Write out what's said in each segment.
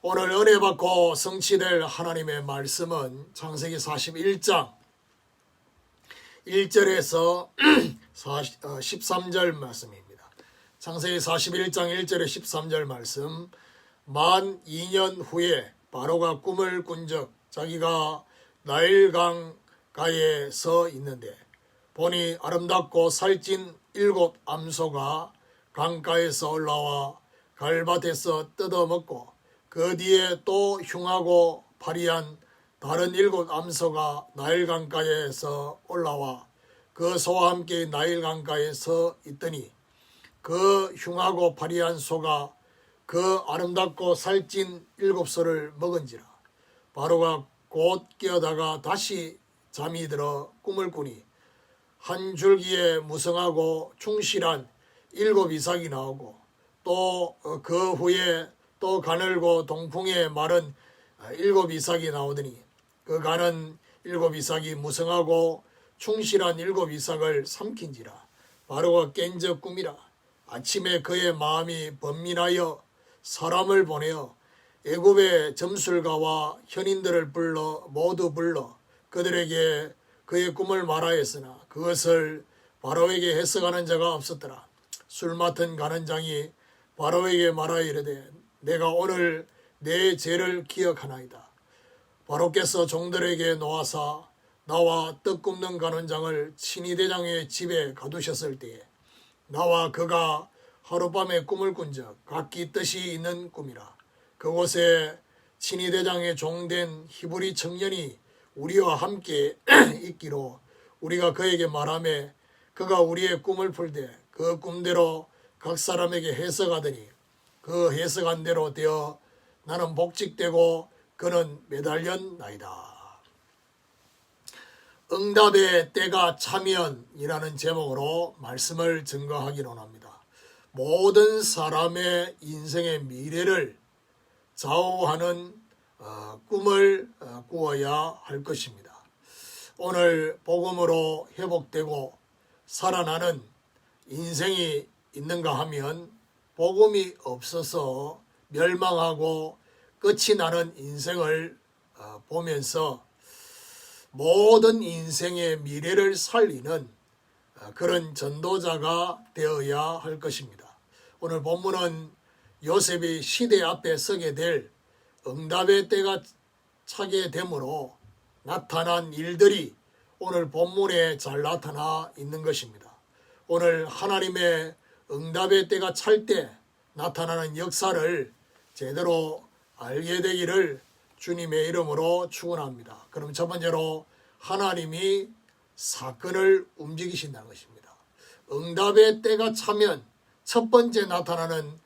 오늘 은혜 받고 성취될 하나님의 말씀은 창세기 41장 1절에서 13절 말씀입니다. 창세기 41장 1절에 13절 말씀. 만 2년 후에 바로가 꿈을 꾼적 자기가 나일강 가에 서 있는데 보니 아름답고 살찐 7 암소가 강가에서 올라와 갈밭에서 뜯어먹고 그 뒤에 또 흉하고 파리한 다른 7 암소가 나일강가에서 올라와 그 소와 함께 나일강가에 서 있더니 그 흉하고 파리한 소가 그 아름답고 살찐 7소를 먹은지라. 바로가 곧 깨어다가 다시 잠이 들어 꿈을 꾸니 한 줄기에 무성하고 충실한 7 이삭이 나오고 또 그 후에 또 가늘고 동풍에 마른 7 이삭이 나오더니 그 가는 7 이삭이 무성하고 충실한 7 이삭을 삼킨지라. 바로가 깬 적 꿈이라. 아침에 그의 마음이 번민하여 사람을 보내어 애굽의 점술가와 현인들을 모두 불러 그들에게 그의 꿈을 말하였으나 그것을 바로에게 해석하는 자가 없었더라. 술 맡은 가는 장이 바로에게 말하여 이르되 내가 오늘 내 죄를 기억하나이다. 바로께서 종들에게 놓아사 나와 떡 굽는 간원장을 친위대장의 집에 가두셨을 때에 나와 그가 하룻밤에 꿈을 꾼적 각기 뜻이 있는 꿈이라. 그곳에 친위대장의 종된 히브리 청년이 우리와 함께 있기로 우리가 그에게 말하매 그가 우리의 꿈을 풀되 그 꿈대로 각 사람에게 해석하더니 그 해석한 대로 되어 나는 복직되고 그는 매달렸나이다. 응답의 때가 차면이라는 제목으로 말씀을 증거하기로 합니다. 모든 사람의 인생의 미래를 좌우하는 꿈을 꾸어야 할 것입니다. 오늘 복음으로 회복되고 살아나는 인생이 있는가 하면 복음이 없어서 멸망하고 끝이 나는 인생을 보면서 모든 인생의 미래를 살리는 그런 전도자가 되어야 할 것입니다. 오늘 본문은 요셉이 시대 앞에 서게 될 응답의 때가 차게 되므로 나타난 일들이 오늘 본문에 잘 나타나 있는 것입니다. 오늘 하나님의 응답의 때가 찰 때 나타나는 역사를 제대로 알게 되기를 주님의 이름으로 축원합니다. 그럼 첫 번째로 하나님이 사건을 움직이신다는 것입니다. 응답의 때가 차면 첫 번째 나타나는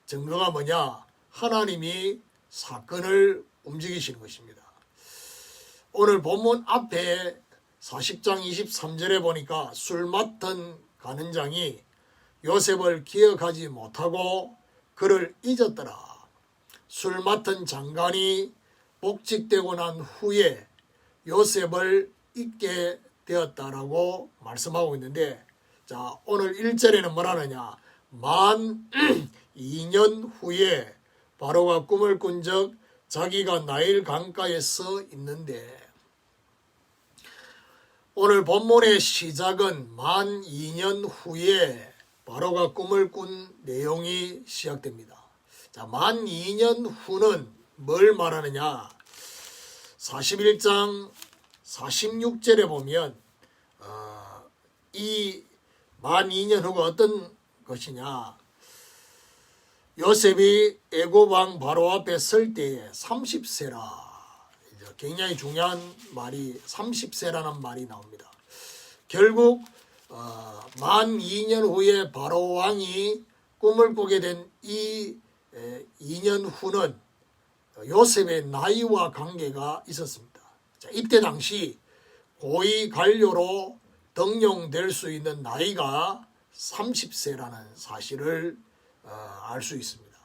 증거가 뭐냐? 하나님이 사건을 움직이시는 것입니다. 오늘 본문 앞에 40장 23절에 보니까 술 맡은 가는 장이 요셉을 기억하지 못하고 그를 잊었더라. 술 맡은 장관이 복직되고 난 후에 요셉을 잊게 되었다라고 말씀하고 있는데, 자, 오늘 1절에는 뭐라느냐? 만 2년 후에 바로가 꿈을 꾼 적 자기가 나일 강가에 서 있는데, 오늘 본문의 시작은 만 2년 후에 바로가 꿈을 꾼 내용이 시작됩니다. 자, 만 2년 후는 뭘 말하느냐? 41장 46절에 보면 이 만 2년 후가 어떤 것이냐? 요셉이 애굽 왕 바로 앞에 설 때에 30세라. 굉장히 중요한 말이 30세라는 말이 나옵니다. 결국 만 2년 후에 바로 왕이 꿈을 꾸게 된 이 2년 후는 요셉의 나이와 관계가 있었습니다. 자, 이때 당시 고위 관료로 등용될 수 있는 나이가 30세라는 사실을 알 수 있습니다.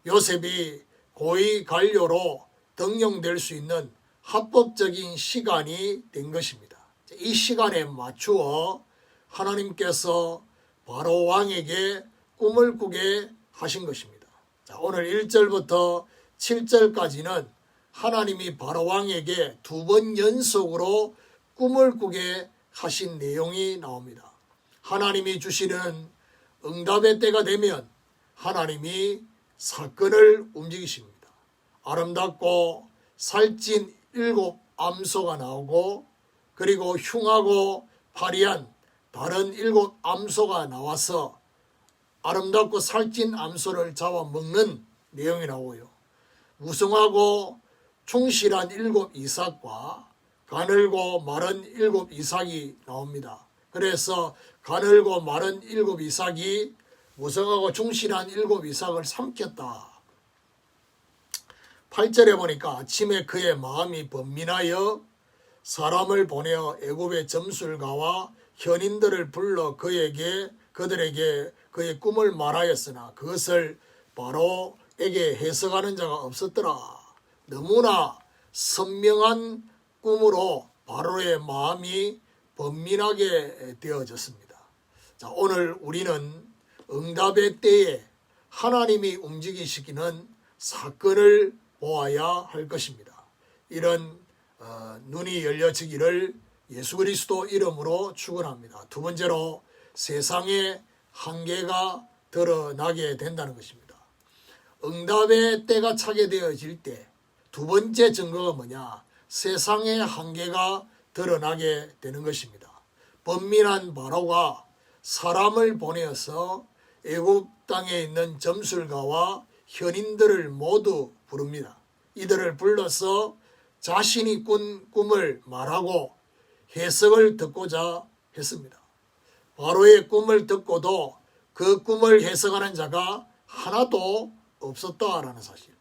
요셉이 고위 관료로 등용될 수 있는 합법적인 시간이 된 것입니다. 이 시간에 맞추어 하나님께서 바로 왕에게 꿈을 꾸게 하신 것입니다. 자, 오늘 1절부터 7절까지는 하나님이 바로왕에게 2번 연속으로 꿈을 꾸게 하신 내용이 나옵니다. 하나님이 주시는 응답의 때가 되면 하나님이 사건을 움직이십니다. 아름답고 살찐 7 암소가 나오고, 그리고 흉하고 파리한 다른 7 암소가 나와서 아름답고 살찐 암소를 잡아먹는 내용이 나오고요. 무성하고 충실한 7 이삭과 가늘고 마른 7 이삭이 나옵니다. 그래서 가늘고 마른 7 이삭이 무성하고 충실한 7 이삭을 삼켰다. 8절에 보니까 아침에 그의 마음이 번민하여 사람을 보내어 애굽의 점술가와 현인들을 불러 그들에게 그의 꿈을 말하였으나 그것을 바로에게 해석하는 자가 없었더라. 너무나 선명한 꿈으로 바로의 마음이 번민하게 되어졌습니다. 자, 오늘 우리는 응답의 때에 하나님이 움직이시기는 사건을 보아야 할 것입니다. 이런 눈이 열려지기를 예수 그리스도 이름으로 축원합니다. 두 번째로 세상의 한계가 드러나게 된다는 것입니다. 응답의 때가 차게 되어질 때 두 번째 증거가 뭐냐? 세상의 한계가 드러나게 되는 것입니다. 번민한 바로가 사람을 보내어서 애굽 땅에 있는 점술가와 현인들을 모두 부릅니다. 이들을 불러서 자신이 꾼 꿈을 말하고 해석을 듣고자 했습니다. 바로의 꿈을 듣고도 그 꿈을 해석하는 자가 하나도 없었다라는 사실.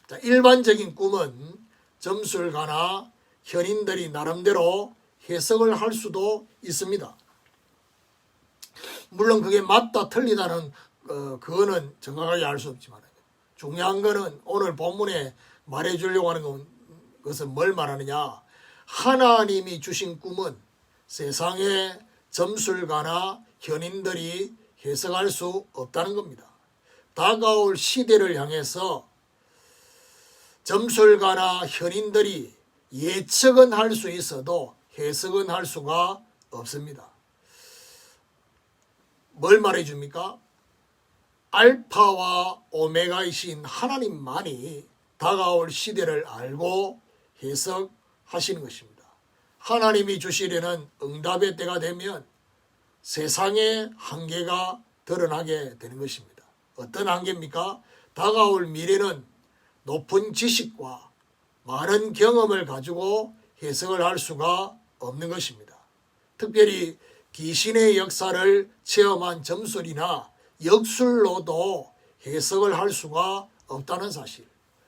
자, 일반적인 꿈은 점술가나 현인들이 나름대로 해석을 할 수도 있습니다. 물론 그게 맞다 틀리다는 그거는 정확하게 알 수 없지만 중요한 거는 오늘 본문에 말해주려고 하는 것은 뭘 말하느냐? 하나님이 주신 꿈은 세상의 점술가나 현인들이 해석할 수 없다는 겁니다. 다가올 시대를 향해서 점술가나 현인들이 예측은 할 수 있어도 해석은 할 수가 없습니다. 뭘 말해줍니까? 알파와 오메가이신 하나님만이 다가올 시대를 알고 해석하시는 것입니다. 하나님이 주시려는 응답의 때가 되면 세상의 한계가 드러나게 되는 것입니다. 어떤 한계입니까? 다가올 미래는 높은 지식과 많은 경험을 가지고 해석을 할 수가 없는 것입니다. 특별히 귀신의 역사를 체험한 점술이나 역술로도 해석을 할 수가 없다는 사실.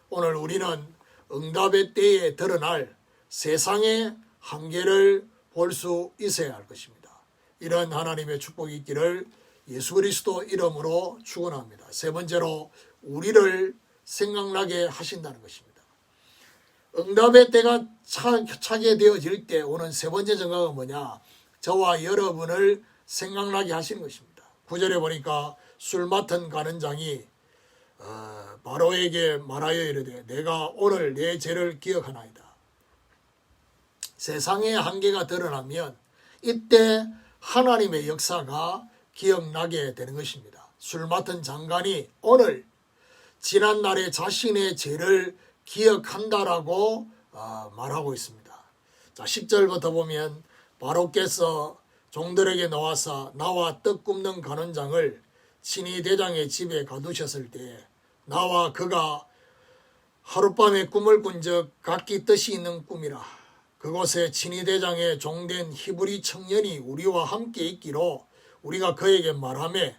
오늘 우리는 응답의 때에 드러날 세상의 한계를 볼 수 있어야 할 것입니다. 이런 하나님의 축복이 있기를 예수 그리스도 이름으로 축원합니다. 세 번째로 우리를 생각나게 하신다는 것입니다. 응답의 때가 차게 되어질 때 오는 세 번째 증거가 뭐냐? 저와 여러분을 생각나게 하시는 것입니다. 9절에 보니까 술 맡은 가는 장이 바로에게 말하여 이르되 내가 오늘 내 죄를 기억하나이다. 세상의 한계가 드러나면 이때 하나님의 역사가 기억나게 되는 것입니다. 술 맡은 장관이 오늘 지난날에 자신의 죄를 기억한다라고 말하고 있습니다. 자, 10절부터 보면 바로께서 종들에게 나와서 나와 떡 굽는 간원장을 친히 대장의 집에 가두셨을 때 나와 그가 하룻밤에 꿈을 꾼 적 각기 뜻이 있는 꿈이라. 그곳에 친히 대장의 종된 히브리 청년이 우리와 함께 있기로 우리가 그에게 말하매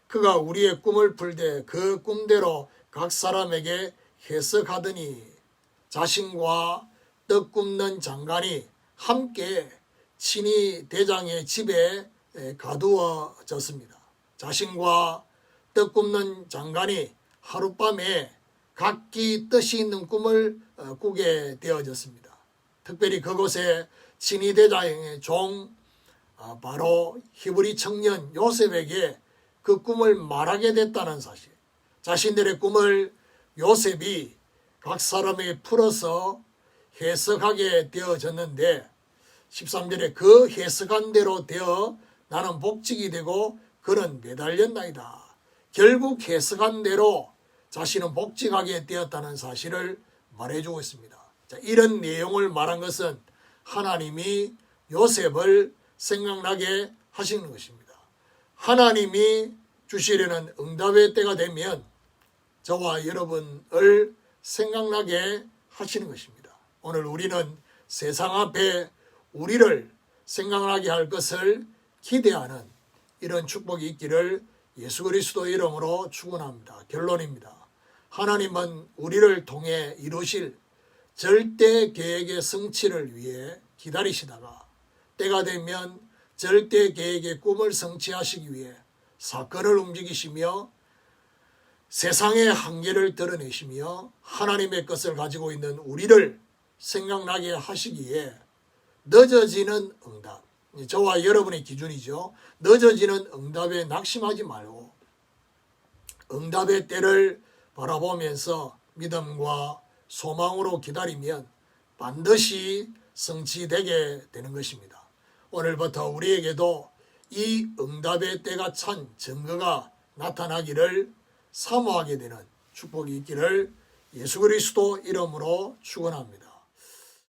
그가 우리의 꿈을 풀되 그 꿈대로 각 사람에게 해석하더니 자신과 떡 굽는 장관이 함께 친히 대장의 집에 가두어졌습니다. 자신과 떡 굽는 장관이 하룻밤에 각기 뜻이 있는 꿈을 꾸게 되어졌습니다. 특별히 그곳에 친히 대장의 종 바로 히브리 청년 요셉에게 그 꿈을 말하게 됐다는 사실. 자신들의 꿈을 요셉이 각 사람에게 풀어서 해석하게 되어졌는데 13절에 그 해석한 대로 되어 나는 복직이 되고 그는 매달렸나이다. 결국 해석한 대로 자신은 복직하게 되었다는 사실을 말해주고 있습니다. 자, 이런 내용을 말한 것은 하나님이 요셉을 생각나게 하시는 것입니다. 하나님이 주시려는 응답의 때가 되면 저와 여러분을 생각나게 하시는 것입니다. 오늘 우리는 세상 앞에 우리를 생각나게 할 것을 기대하는 이런 축복이 있기를 예수 그리스도 이름으로 축원합니다. 결론입니다. 하나님은 우리를 통해 이루실 절대 계획의 성취를 위해 기다리시다가 때가 되면 절대 계획의 꿈을 성취하시기 위해 사건을 움직이시며 세상의 한계를 드러내시며 하나님의 것을 가지고 있는 우리를 생각나게 하시기에 늦어지는 응답, 저와 여러분의 기준이죠. 늦어지는 응답에 낙심하지 말고 응답의 때를 바라보면서 믿음과 소망으로 기다리면 반드시 성취되게 되는 것입니다. 오늘부터 우리에게도 이 응답의 때가 찬 증거가 나타나기를 사모하게 되는 축복이 있기를 예수 그리스도 이름으로 축원합니다.